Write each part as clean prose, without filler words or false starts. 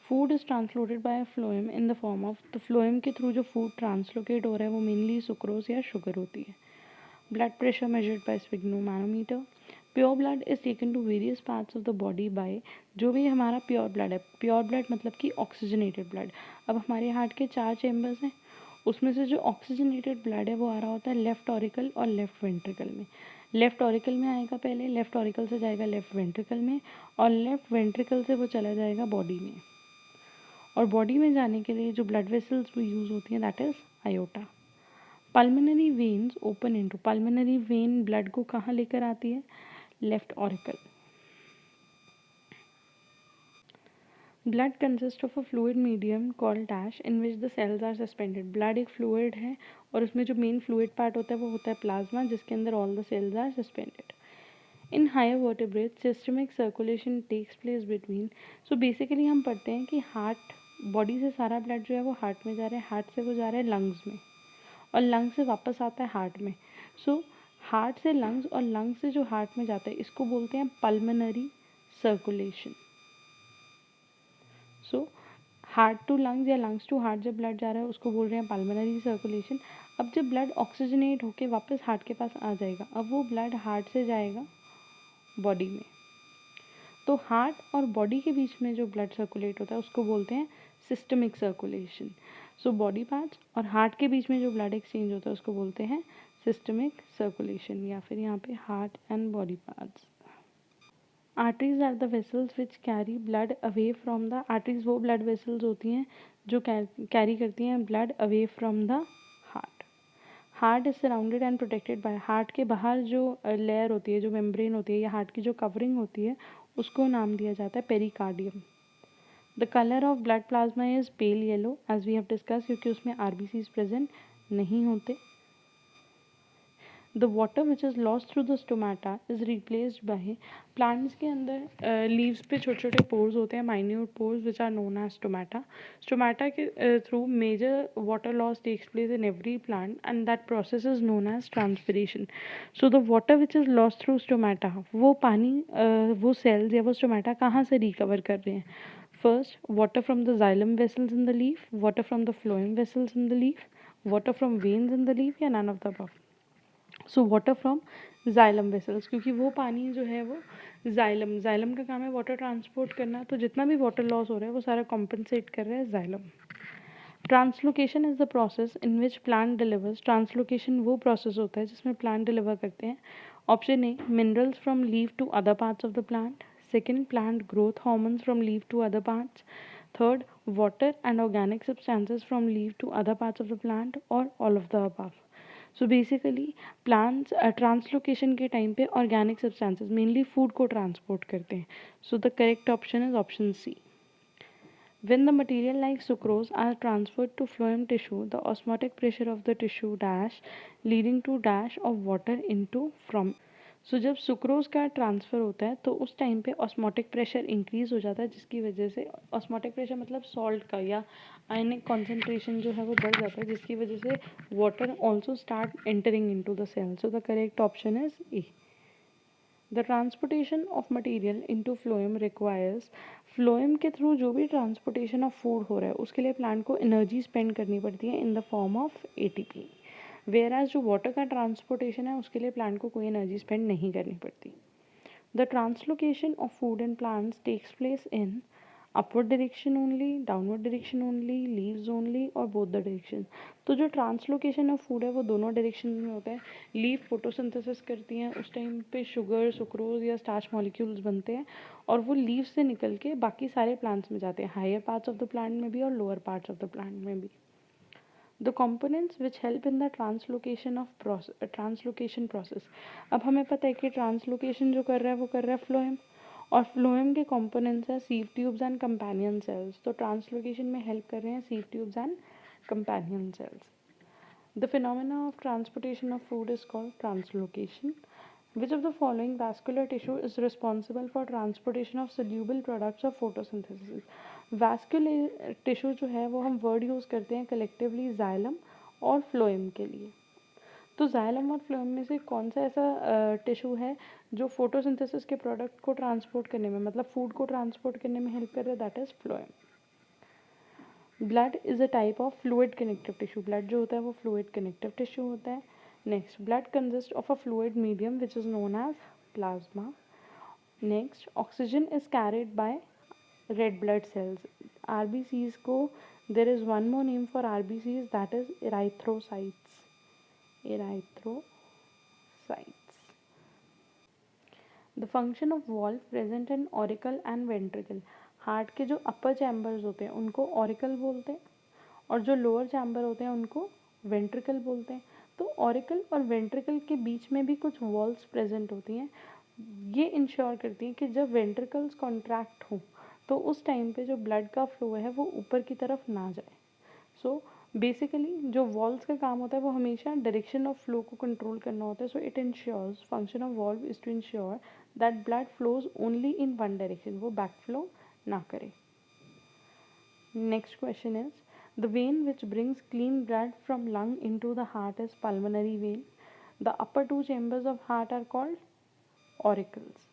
Food is translocated by phloem in the form of, तो phloem के through जो food translocate हो रहा है वो मेनली सुक्रोज या शुगर होती है। Blood pressure measured by sphygmomanometer. Pure blood is taken to various parts of the body by, जो भी हमारा प्योर ब्लड है, प्योर ब्लड मतलब कि ऑक्सीजनेटेड ब्लड। अब हमारे हार्ट के 4 चेम्बर्स हैं, उसमें से जो ऑक्सीजनेटेड ब्लड है वो आ रहा होता है लेफ्ट ऑरिकल और लेफ्ट वेंट्रिकल में। लेफ्ट ऑरिकल में आएगा पहले, लेफ्ट ऑरिकल से जाएगा लेफ्ट वेंट्रिकल में, और लेफ्ट वेंट्रिकल से वो चला जाएगा बॉडी में। और बॉडी में जाने के लिए जो ब्लड वेसल्स वो यूज़ होती हैं that is aorta. Pulmonary veins open into, pulmonary vein blood को कहाँ लेकर आती है, left auricle. Blood consist of a fluid medium called dash in which the cells are suspended. Blood एक फ्लूइड है और उसमें जो मेन फ्लूइड पार्ट होता है वो होता है प्लाज्मा, जिसके अंदर all the cells are suspended. In higher vertebrates systemic circulation takes place between, so basically हम पढ़ते हैं कि हार्ट, बॉडी से सारा ब्लड जो है वो हार्ट में जा रहा है, हार्ट से वो जा रहा है लंग्स में, और लंग्स से वापस आता है हार्ट में। सो हार्ट से लंग्स और लंग्स से जो हार्ट में जाता है इसको बोलते हैं pulmonary circulation. So heart to lungs या लंग्स टू हार्ट जब ब्लड जा रहा है उसको बोल रहे हैं पल्मोनरी सर्कुलेशन। अब जब ब्लड ऑक्सीजनेट होके वापस हार्ट के पास आ जाएगा, अब वो ब्लड हार्ट से जाएगा बॉडी में। तो हार्ट और बॉडी के बीच में जो ब्लड सर्कुलेट होता है उसको बोलते हैं systemic circulation. So body parts और हार्ट के बीच में जो ब्लड एक्सचेंज होता है उसको बोलते हैं सिस्टमिक सर्कुलेशन, या फिर यहाँ पे heart and body parts. Arteries are the vessels which carry blood away from the, arteries वो ब्लड वेसल्स होती हैं जो कैरी करती हैं blood away from the heart. Heart is surrounded and protected by, heart के बाहर जो लेयर होती है, जो मेम्ब्रेन होती है या हार्ट की जो कवरिंग होती है उसको नाम दिया जाता है pericardium. The colour of blood plasma is pale yellow as we have discuss, क्योंकि उसमें आरबीसीज प्रेजेंट नहीं होते। The water which is lost through the stomata is replaced by, plants के अंदर लीव्स पे छोटे छोटे पोर्स होते हैं, minute pores which are known as stomata. Stomata के through major water loss takes place in every plant and that process is known as transpiration. So the water which is lost through stomata, वो पानी वो sales या वो stomata कहाँ से recover कर रहे हैं? First, water from the xylem vessels in the leaf, water from the phloem vessels in the leaf, water from veins in the leaf, या none of the above. So water from xylem vessels, क्योंकि वो पानी जो है वो xylem का काम है वाटर ट्रांसपोर्ट करना, तो जितना भी वाटर लॉस हो रहा है वो सारा कॉम्पनसेट कर रहा है xylem. Translocation is the process in which plant delivers, translocation वो प्रोसेस होता है जिसमें प्लांट डिलीवर करते हैं। Option A, minerals from leaf to other parts of the plant. Second, plant growth hormones from leaf to other parts. Third, water and organic substances from leaf to other parts of the plant, और all of the above. So basically plants translocation के time पे organic substances mainly food को transport करते हैं। So the correct option is option C. When the material like sucrose are transferred to phloem tissue, the osmotic pressure of the tissue dash leading to dash of water into from। सो जब sucrose का transfer होता है तो उस time पे osmotic pressure increase हो जाता है, जिसकी वजह से ऑस्मोटिक प्रेशर मतलब सॉल्ट का या आयनिक कॉन्सेंट्रेशन जो है वो बढ़ जाता है, जिसकी वजह से water also start entering into the cell. So the correct option is A. The transportation of material into phloem requires, phloem के थ्रू जो भी ट्रांसपोर्टेशन ऑफ फूड हो रहा है उसके लिए प्लांट को एनर्जी स्पेंड करनी पड़ती है इन the form of ATP. Whereas जो वाटर का ट्रांसपोर्टेशन है उसके लिए प्लांट को कोई एनर्जी स्पेंड नहीं करनी पड़ती। The translocation of food and plants takes place in upward direction only, downward direction only, leaves only, और बोथ द डायरेक्शन। तो जो ट्रांसलोकेशन ऑफ फूड है वो दोनों डायरेक्शन में होता है। लीफ फोटोसिंथेसिस करती हैं, उस टाइम पे शुगर, सुक्रोज या स्टार्च मॉलिक्यूल्स बनते हैं और वो लीव से निकल के बाकी सारे प्लांट्स में जाते हैं, higher parts of the plant में भी और lower parts of the plant में भी। The components which help in the translocation process. अब हमें पता है कि ट्रांसलोकेशन जो कर रहा है वो कर रहा है फ्लोएम, और फ्लोएम के कंपोनेंट्स हैं sieve tubes and companion cells. तो ट्रांसलोकेशन में हेल्प कर रहे हैं sieve tubes and companion cells. The phenomena of transportation of food is called translocation. Which of the following vascular tissue is responsible for transportation of soluble products of photosynthesis? Vascular tissue जो है वो हम word use करते हैं collectively xylem और phloem के लिए। तो जाइलम और फ्लोएम में से कौन सा ऐसा टिश्यू है जो फोटोसिंथेसिस के प्रोडक्ट को ट्रांसपोर्ट करने में, मतलब फूड को ट्रांसपोर्ट करने में हेल्प कर रहा है? That is phloem. Blood is a type of fluid connective tissue, blood जो होता है वो फ्लूइड कनेक्टिव टिश्यू होता है। Next, blood consist of a fluid medium which is known as plasma. Next, oxygen is carried by red blood cells. RBCs को there is one more name for RBCs, that is erythrocytes. Erythrocytes. The function of valve present in auricle and ventricle. Heart के जो अपर chambers होते हैं उनको auricle बोलते हैं और जो लोअर चैम्बर होते हैं उनको वेंट्रिकल बोलते हैं। तो ऑरिकल और वेंट्रिकल के बीच में भी कुछ वॉल्व्स प्रेजेंट होती हैं। ये इंश्योर करती हैं कि जब वेंट्रिकल्स कॉन्ट्रैक्ट हो तो उस टाइम पे जो ब्लड का फ्लो है वो ऊपर की तरफ ना जाए। सो बेसिकली जो वॉल्व्स का काम होता है वो हमेशा डायरेक्शन ऑफ फ्लो को कंट्रोल करना होता है। So it ensures, function of valve is to ensure that blood flows only in one direction, वो बैक फ्लो ना करे। Next question is, the vein which brings clean blood from lung into the heart is pulmonary vein. The upper two chambers of heart are called auricles.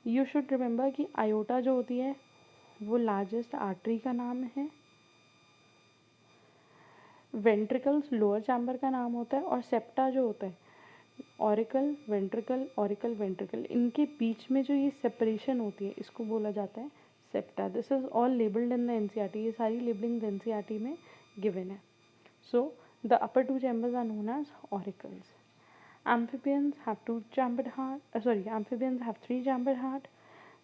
You should remember कि aorta जो होती है वो largest artery का नाम है, ventricles lower chamber का नाम होता है और सेप्टा जो होता है ऑरिकल वेंट्रिकल, इनके बीच में जो ये सेपरेशन होती है इसको बोला जाता है septa. This is all labelled in the NCERT, ये सारी लेबलिंग एनसीईआरटी में गिवन है। So the upper two chambers are known as auricles. Amphibians have two-chambered heart. Amphibians have three-chambered heart.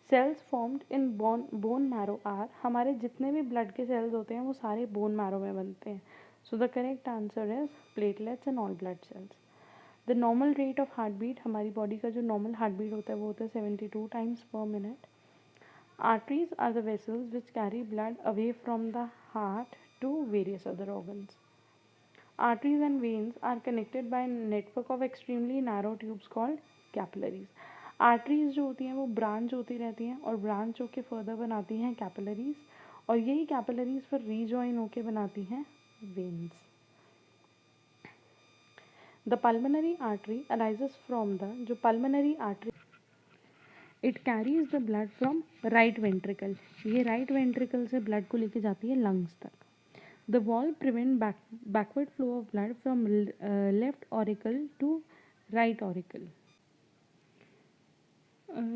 Cells formed in bone marrow are, हमारे जितने भी blood के sales होते हैं वो सारे बोन मैरो में बनते हैं। So the correct answer is platelets and all blood cells. The normal rate of heart beat, हमारी बॉडी का जो नॉर्मल हार्ट बीट होता है वो होता है 72 times per minute. Arteries are the vessels which carry blood away from the heart to various other organs. Arteries and veins are connected by a network of extremely narrow tubes called capillaries. Arteries जो होती हैं वो branch होती रहती हैं और branch होके further बनाती हैं कैपिलरीज और यही कैपिलरीज फिर रीजॉइन होके बनाती हैं veins. The pulmonary artery arises from the, जो pulmonary artery it carries the blood from right ventricle, ये राइट वेंट्रिकल से ब्लड को लेके जाती है लंग्स तक। The valve prevent backward flow of blood from left auricle to right auricle.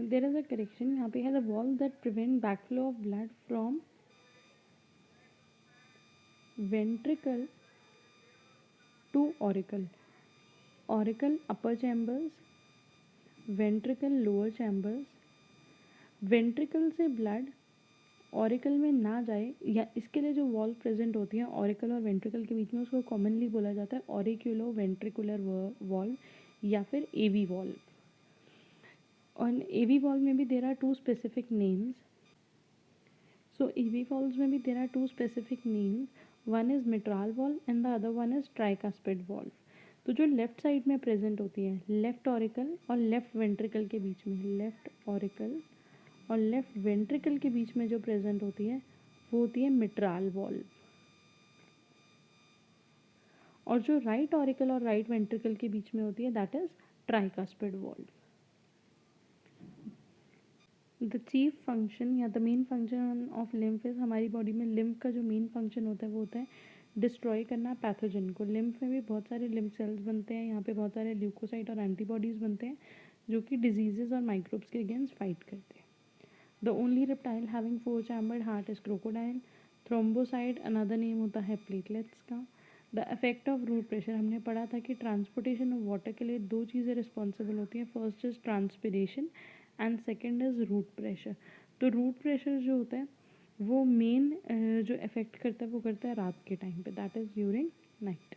There is a correction यहाँ पे है, the valve that prevent backflow of blood from ventricle to auricle. Auricle upper chambers, ventricle lower chambers. Ventricle से blood auricle में ना जाए या इसके लिए जो वॉल्व प्रेजेंट होती हैं ऑरिकल और वेंट्रिकल के बीच में, उसको कॉमनली बोला जाता है ऑरिक्यूलो वेंट्रिकुलर वॉल्व या फिर एवी वॉल्व। और एवी वॉल्व में भी there are two specific names. So AV valve में भी there are two specific names, one is mitral valve and the other one is tricuspid valve. तो जो लेफ्ट साइड में प्रेजेंट होती है लेफ्ट ऑरिकल और लेफ्ट वेंट्रिकल के बीच में, लेफ्ट ऑरिकल और लेफ्ट वेंट्रिकल के बीच में जो प्रेजेंट होती है वो होती है मिट्राल वॉल्व। और जो राइट ऑरिकल और राइट वेंट्रिकल के बीच में होती है that is tricuspid valve. The chief function या the main function of lymph is, हमारी बॉडी में लिम्फ का जो मेन फंक्शन होता है वो होता है डिस्ट्रॉय करना पैथोजन को। लिम्फ में भी बहुत सारे लिम्फ सेल्स बनते हैं, यहाँ पे बहुत सारे ल्यूकोसाइट और एंटीबॉडीज बनते हैं जो कि डिजीजेज और माइक्रोब्स के अगेंस्ट फाइट करते हैं। The only reptile having four-chambered heart is crocodile. Thrombocyte another name होता है platelets का। The effect of root pressure, हमने पढ़ा था कि ट्रांसपोर्टेशन ऑफ वाटर के लिए दो चीज़ें रिस्पॉन्सिबल होती हैं, first is transpiration and second is root pressure. तो रूट प्रेशर जो होता है वो मेन जो इफेक्ट करता है वो करता है रात के टाइम पे, that is during night.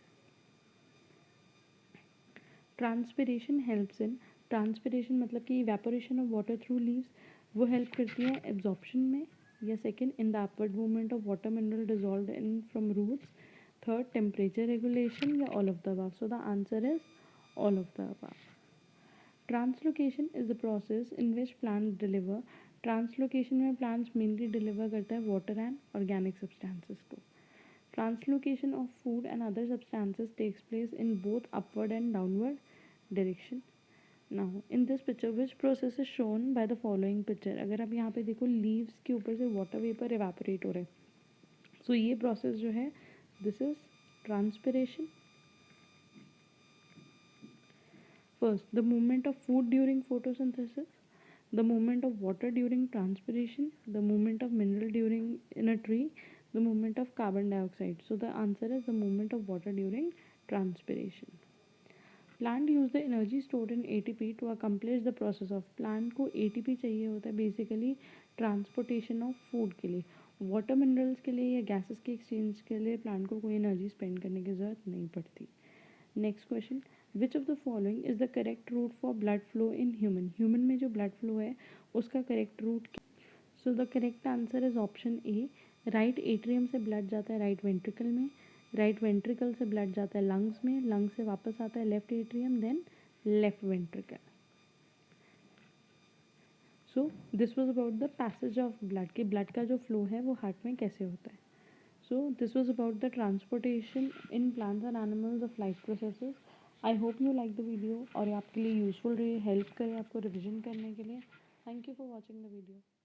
Transpiration helps in, transpiration मतलब कि evaporation of water through leaves, वो हेल्प करती है एब्जॉर्प्शन में। या second in the upward movement of water mineral dissolve in from roots. Third temperature regulation या all of the above. So the answer is all of the above. Translocation is the process in which plant deliver, translocation में plants mainly deliver करता है water and organic substances को। Translocation of food and other substances takes place in both upward and downward direction. Now in this picture which process is shown by the following picture. अगर आप यहाँ पे देखो leaves के ऊपर से water vapour evaporate हो रहे हैं। सो ये प्रोसेस जो है this is transpiration. First, the movement of food during photosynthesis, the movement of water during transpiration, the movement of mineral during in a tree, the movement of carbon dioxide. So the answer is the movement of water during transpiration. Plant use the energy stored in ATP to accomplish the process of plant को ATP चाहिए होता है basically transportation of food के लिए। Water minerals के लिए या gases के एक्सचेंज के लिए प्लांट को कोई एनर्जी स्पेंड करने की ज़रूरत नहीं पड़ती। Next question, which of the following is the correct route for blood flow in human में जो ब्लड फ्लो है उसका correct route. So the correct answer is option A. Right atrium से ब्लड जाता है राइट वेंट्रिकल में, right ventricle से blood जाता है लंग्स में, लंग्स से वापस आता है left atrium, then left ventricle. So this was about the passage of blood कि ब्लड का जो फ्लो है वो हार्ट में कैसे होता है। So this was about the transportation in plants and animals of life processes. I hope you like the video और ये आपके लिए यूजफुल रही, हेल्प करे आपको रिविजन करने के लिए। Thank you for watching the video.